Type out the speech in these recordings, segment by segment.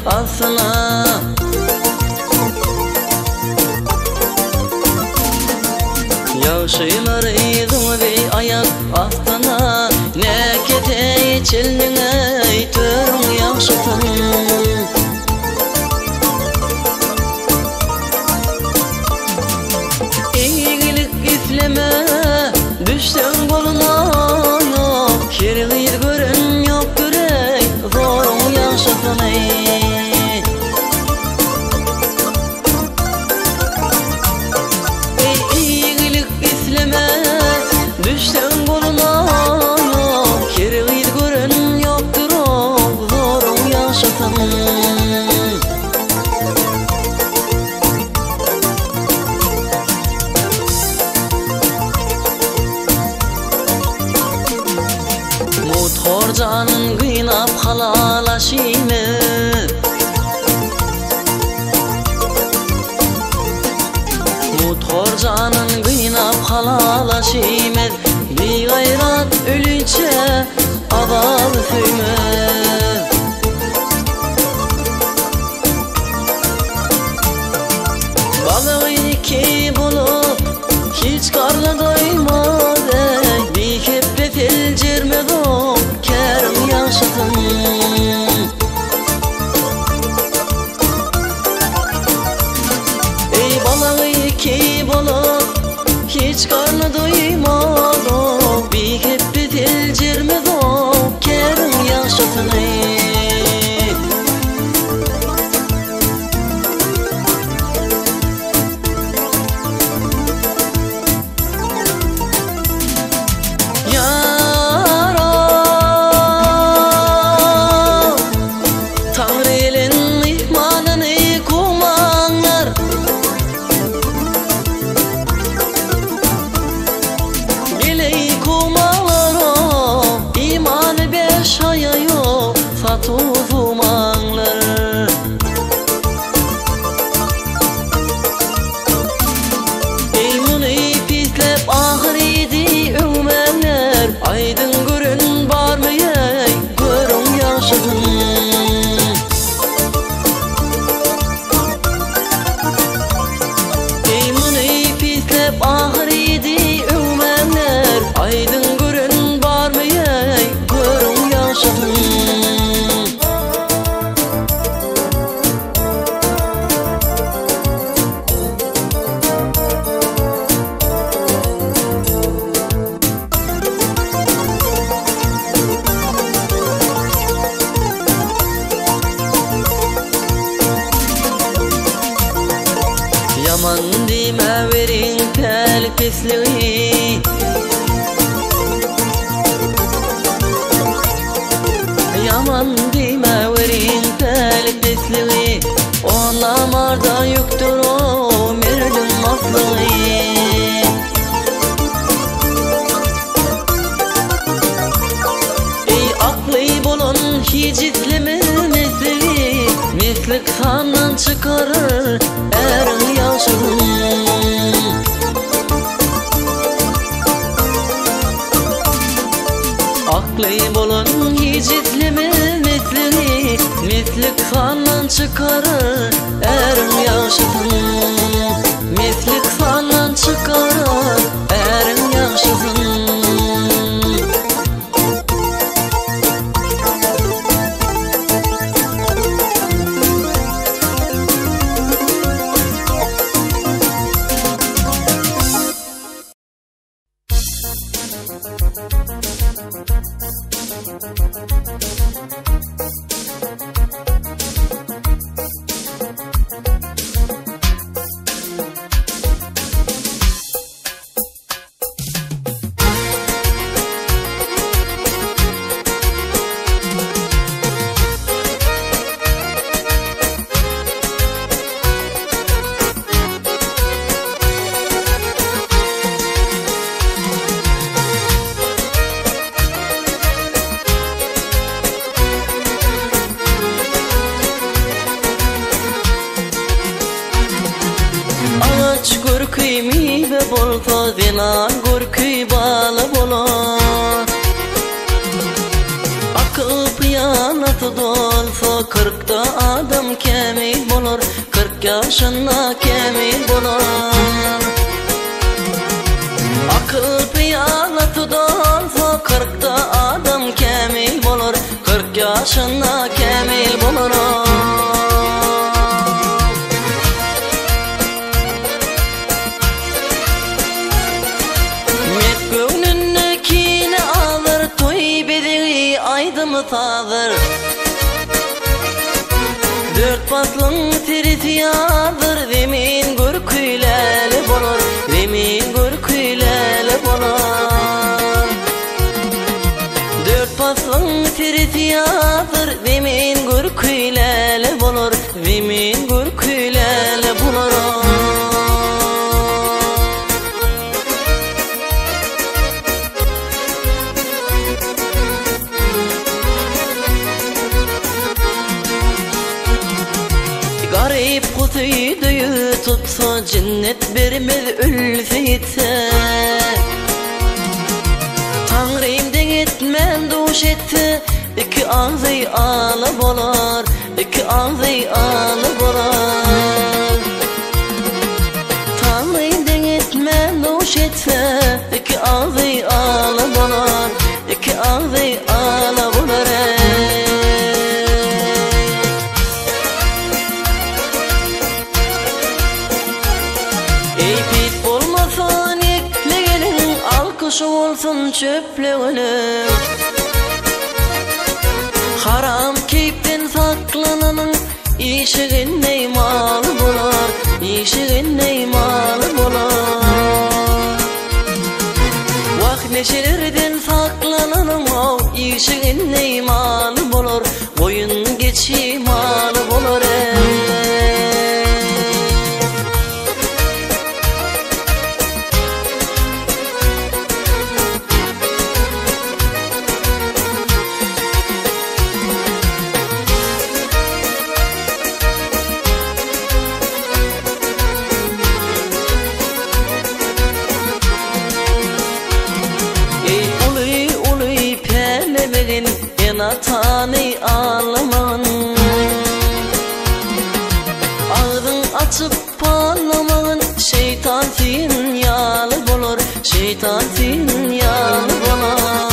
altına. Yaşaylar idin ve ayak altına, ne ketey çeline törün yaşatın. İyilik ifleme düşten koluna yok, kirlir görün yok görey zorun yaşatın. Düşten koluna yok, kirli görün yoktur o zorun yaşatan. Motor canın kıynap halalaşıyım. Motor canın kıynap halalaşıyım. Bir gayrat ölünce aval süyme. Balığı iki bulup hiç karnı doymadı. Bir keppe fil cirmedum kerim yaşatın. Ey balığı iki bulup hiç karnı doymadı. Bir keppe fil cirmedum kerim yaşatın. Aydın görün var mı yey, görün yaşadın. Eymun ey pislep ahır idi ümenler. Aydın görün var mı yey, görün yaşadın. Yaman dime verin tel pisliği. Yaman dime verin tel pisliği. Onlamarda yoktur o merdin maslığı. Ey aklı bulun hicitlimi mesleği. Meslik sandan çıkarır erin yaşadın. Aklı bulun hicitlimi mesleği. Meslik sandan çıkarır erin yaşadın. Meslik sandan çıkarır erin yaşadın. ve bolsa zinan gurkuy bala bola. Ak Akıl pıyanatı dolsa 40'da adam kemil bolur, 40 yaşında kemil bolur. Akıl pıyanatı dolsa 40'da adam kemil bolur, 40 yaşında kemil bolur. Met göğnünü kine alır, toy bedeli aydımı tadır. Dört patlın tiritiyadır, demin gürküyleli bolur, demin gürküyleli bolur. Dört patlın tiritiyadır, demin gürküyleli bolur, demin gürküyleli bolur. Garip kutuydu tutsa, cennet vermez ülfetse. Tanrı'mden etmen duş etti, iki ağzı ağlı bolar, iki ağzı ağlı bolar. Tanrı'mden etmen duş etti, iki ağzı ağlı bolar, iki ağzı ağlı bolar. Eypit bolmasan eklegenin, alkışı olsun çöplegenin. Haram keyipten saklananın, işigin neymalı bolar, işigin neymalı bolar. Vak neşelerden saklananın, işigin neymalı bolar, boyun geçimalı bolar. Tanı ağlaman, ağzın açıp parlaman, şeytan tin yağlı bolur, şeytan tin yağlı bolur.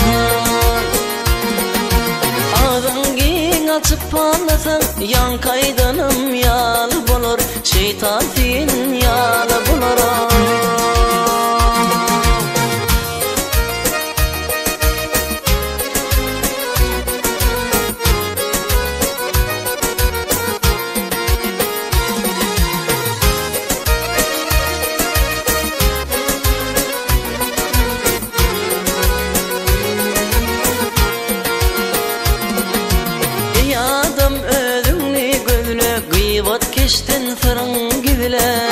Ağzın giyin açıp parlasan, yan kaydanım yağlı bolur, şeytan tin yağlı bolur. Adam ödünü gözüne, gıybat keştin sırın gizile.